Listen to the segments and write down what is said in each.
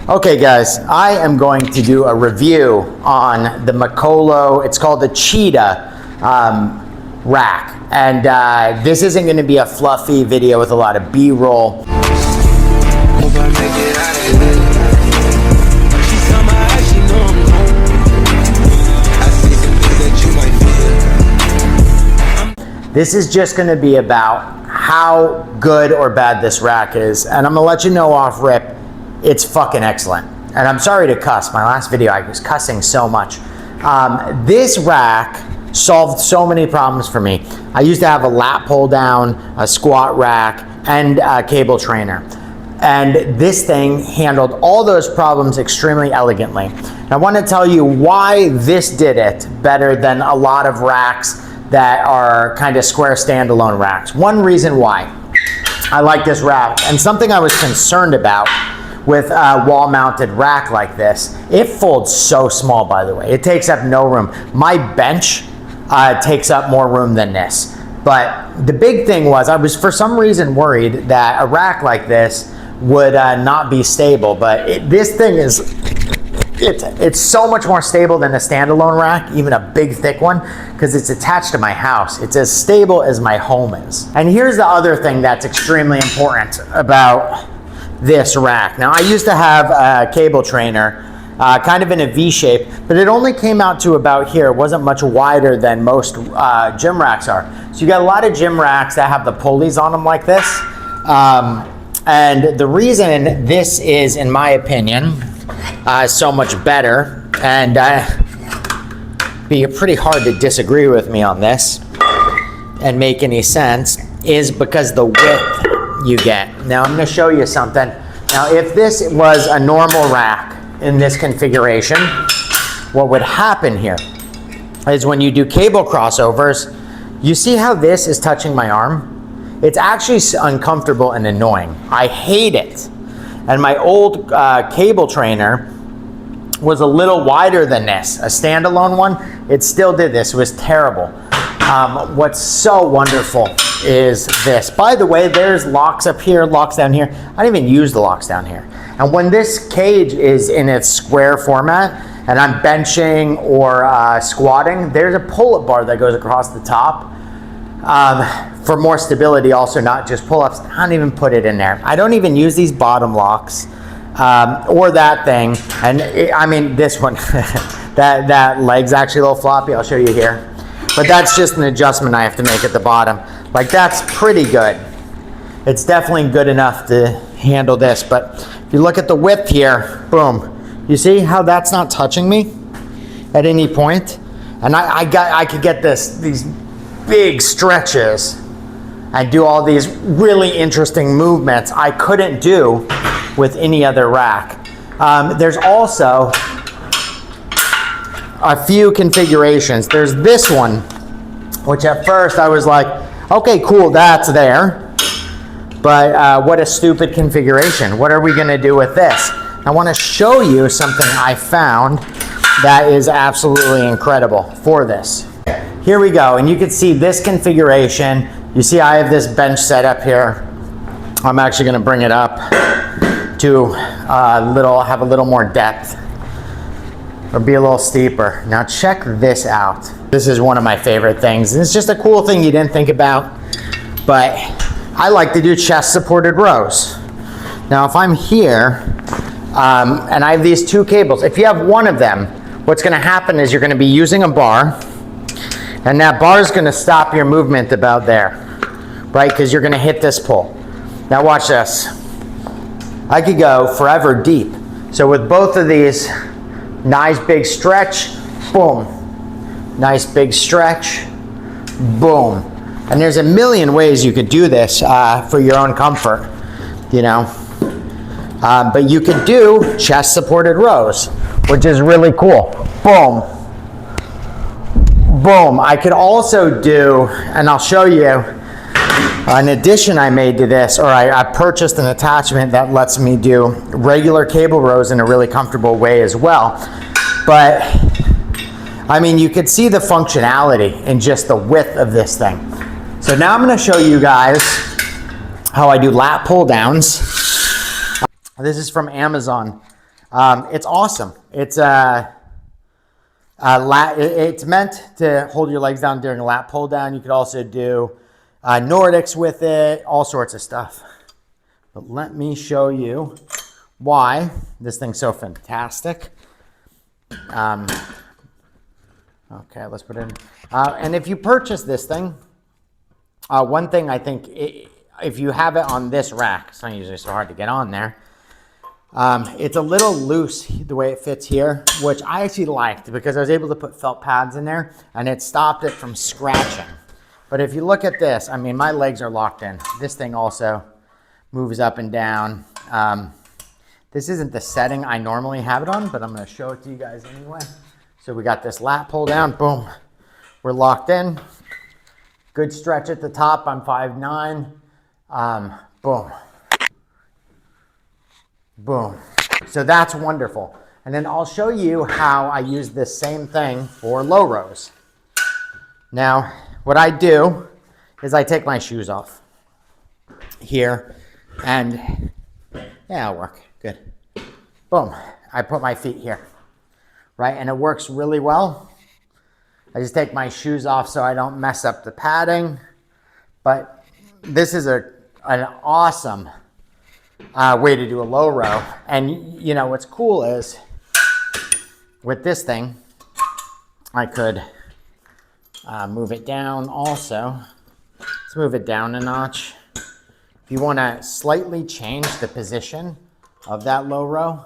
Okay guys, I am going to do a review on the Mikolo, it's called the Cheetah rack. And this isn't going to be a fluffy video with a lot of B-roll. This is just going to be about how good or bad this rack is. And I'm going to let you know off rip, it's fucking excellent. And I'm sorry to cuss. My last video, I was cussing so much. This rack solved so many problems for me. I used to have a lat pull down, a squat rack, and a cable trainer. And this thing handled all those problems extremely elegantly. And I want to tell you why this did it better than a lot of racks that are kind of square standalone racks. One reason why I like this rack, and something I was concerned about with a wall-mounted rack like this, it folds so small, by the way. It takes up no room. My bench takes up more room than this. But the big thing was, I was for some reason worried that a rack like this would not be stable, but this thing is, it's so much more stable than a standalone rack, even a big thick one, because it's attached to my house. It's as stable as my home is. And here's the other thing that's extremely important about this rack. Now, I used to have a cable trainer kind of in a V shape, but it only came out to about here. It wasn't much wider than most gym racks are. So you got a lot of gym racks that have the pulleys on them like this. And the reason this is, in my opinion, so much better, and be pretty hard to disagree with me on this and make any sense, is because the width you get. Now I'm going to show you something. Now if this was a normal rack in this configuration, what would happen here is when you do cable crossovers, you see how this is touching my arm? It's actually uncomfortable and annoying. I hate it. And my old cable trainer was a little wider than this. A standalone one, it still did this. It was terrible. What's so wonderful is this. By the way, there's locks up here, locks down here. I don't even use the locks down here. And when this cage is in its square format and I'm benching or squatting, there's a pull-up bar that goes across the top for more stability, also not just pull-ups. I don't even put it in there. I don't even use these bottom locks or that thing. And I mean, this one, that leg's actually a little floppy. I'll show you here. But that's just an adjustment I have to make at the bottom. Like, that's pretty good. It's definitely good enough to handle this. But if you look at the width here, boom. You see how that's not touching me at any point? And I could get these big stretches and do all these really interesting movements I couldn't do with any other rack. There's also a few configurations. There's this one, which at first I was like, okay, cool, that's there. But what a stupid configuration. What are we gonna do with this? I wanna show you something I found that is absolutely incredible for this. Here we go, and you can see this configuration. You see I have this bench set up here. I'm actually gonna bring it up to have a little more depth, or be a little steeper. Now check this out. This is one of my favorite things. And it's just a cool thing you didn't think about, but I like to do chest supported rows. Now if I'm here, and I have these two cables, if you have one of them, what's gonna happen is you're gonna be using a bar, and that bar is gonna stop your movement about there, right? Because you're gonna hit this pull. Now watch this. I could go forever deep. So with both of these, nice big stretch, boom. Nice big stretch, boom. And there's a million ways you could do this for your own comfort, you know. But you could do chest supported rows, which is really cool. Boom. Boom. I could also do, and I'll show you, an addition I made to this, or I purchased an attachment that lets me do regular cable rows in a really comfortable way as well. But I mean, you could see the functionality in just the width of this thing. So now I'm going to show you guys how I do lat pull downs. This is from Amazon. It's awesome. It's it's meant to hold your legs down during a lat pull down. You could also do Nordics with it, all sorts of stuff. But let me show you why this thing's so fantastic. Okay, let's put it in. And if you purchase this thing, one thing I think, if you have it on this rack, it's not usually so hard to get on there. It's a little loose the way it fits here, which I actually liked because I was able to put felt pads in there and it stopped it from scratching. But if you look at this, I mean, my legs are locked in. This thing also moves up and down. This isn't the setting I normally have it on, but I'm going to show it to you guys anyway. So we got this lat pull down, boom. We're locked in. Good stretch at the top. I'm 5'9". Boom. Boom. So that's wonderful. And then I'll show you how I use this same thing for low rows. Now, what I do is I take my shoes off here and yeah, it'll work. Good. Boom. I put my feet here, right? And it works really well. I just take my shoes off so I don't mess up the padding. But this is an awesome way to do a low row. And you know, what's cool is with this thing, I could move it down also. Let's move it down a notch. If you want to slightly change the position of that low row,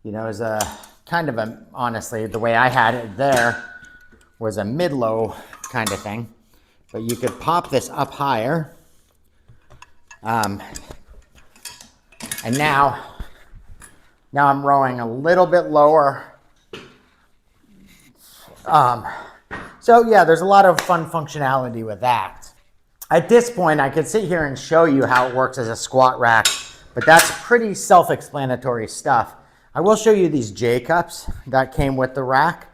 you know, as a kind of a, honestly, the way I had it there was a mid-low kind of thing. But you could pop this up higher. And now I'm rowing a little bit lower. So yeah, there's a lot of fun functionality with that. At this point, I could sit here and show you how it works as a squat rack, but that's pretty self-explanatory stuff. I will show you these J-cups that came with the rack.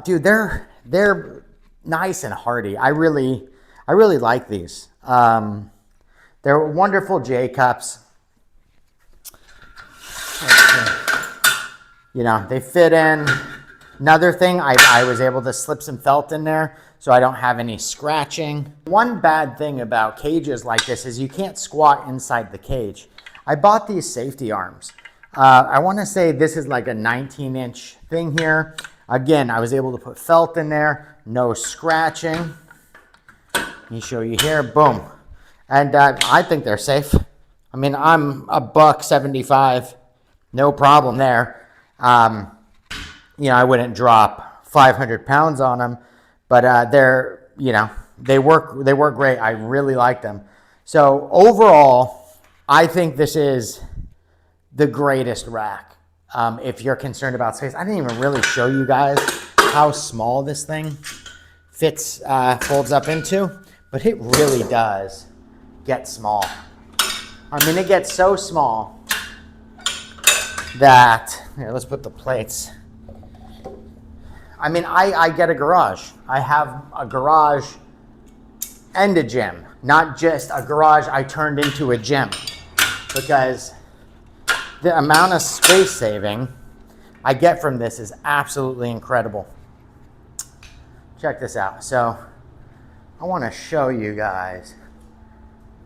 Dude, they're nice and hardy. I really like these. They're wonderful J-cups. You know, they fit in. Another thing, I was able to slip some felt in there so I don't have any scratching. One bad thing about cages like this is you can't squat inside the cage. I bought these safety arms. I want to say this is like a 19-inch thing here. Again, I was able to put felt in there, no scratching. Let me show you here, boom. And I think they're safe. I mean, I'm a $175, no problem there. You know, I wouldn't drop 500 pounds on them, but they're, you know, they work great. I really like them. So overall, I think this is the greatest rack. If you're concerned about space, I didn't even really show you guys how small this thing fits, folds up into, but it really does get small. I mean, it gets so small that, here, let's put the plates. I mean, I get a garage. I have a garage and a gym, not just a garage I turned into a gym, because the amount of space saving I get from this is absolutely incredible. Check this out. So I want to show you guys.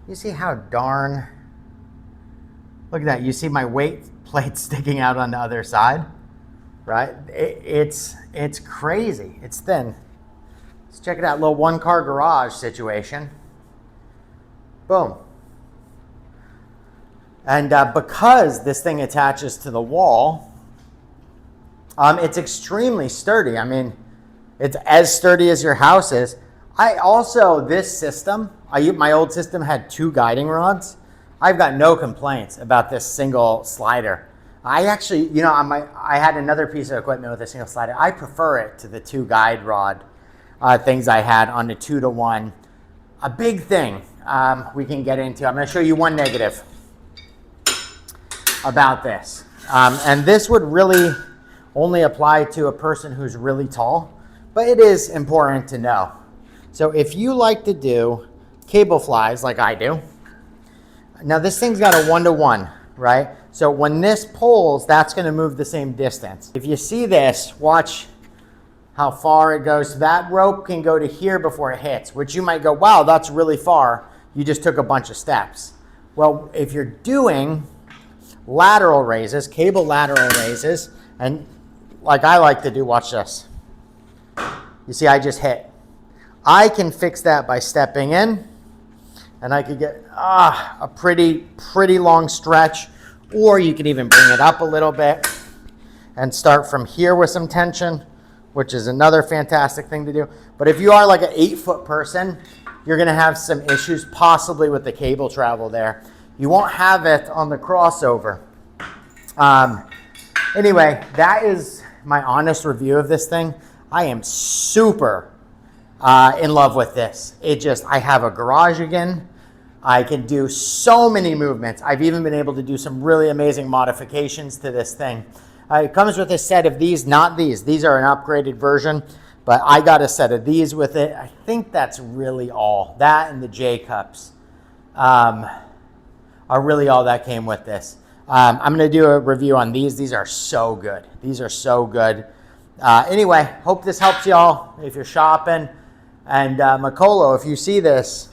You see how darn, look at that. You see my weight plate sticking out on the other side, right? It's crazy. It's thin. Let's check it out. Little one-car garage situation. Boom. And because this thing attaches to the wall, it's extremely sturdy. I mean, it's as sturdy as your house is. I also, this system, my old system had 2 guiding rods. I've got no complaints about this single slider. I actually, you know, I had another piece of equipment with a single slider. I prefer it to the 2 guide rod things I had on the 2-to-1. A big thing we can get into. I'm going to show you one negative about this. And this would really only apply to a person who's really tall, but it is important to know. So if you like to do cable flies like I do, now this thing's got a 1-to-1, right? So when this pulls, that's going to move the same distance. If you see this, watch how far it goes. That rope can go to here before it hits, which you might go, wow, that's really far. You just took a bunch of steps. Well, if you're doing lateral raises, cable lateral raises, and like I like to do, watch this. You see, I just hit. I can fix that by stepping in, and I could get a pretty long stretch, or you could even bring it up a little bit and start from here with some tension, which is another fantastic thing to do. But if you are like an 8-foot person, you're gonna have some issues possibly with the cable travel there. You won't have it on the crossover. Anyway, that is my honest review of this thing. I am super in love with this. I have a garage again. I can do so many movements. I've even been able to do some really amazing modifications to this thing. It comes with a set of these, not these. These are an upgraded version, but I got a set of these with it. I think that's really all. That and the J cups are really all that came with this. I'm going to do a review on these. These are so good. These are so good. Anyway, hope this helps y'all if you're shopping. And Mikolo, if you see this,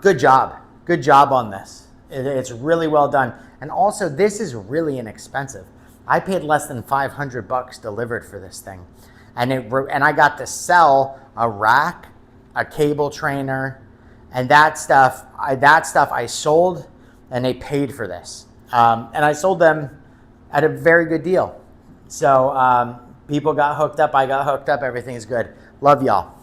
good job. Good job on this. It's really well done. And also, this is really inexpensive. I paid less than $500 delivered for this thing. And I got to sell a rack, a cable trainer, and that stuff I sold, and they paid for this. And I sold them at a very good deal. So people got hooked up, I got hooked up, everything is good. Love y'all.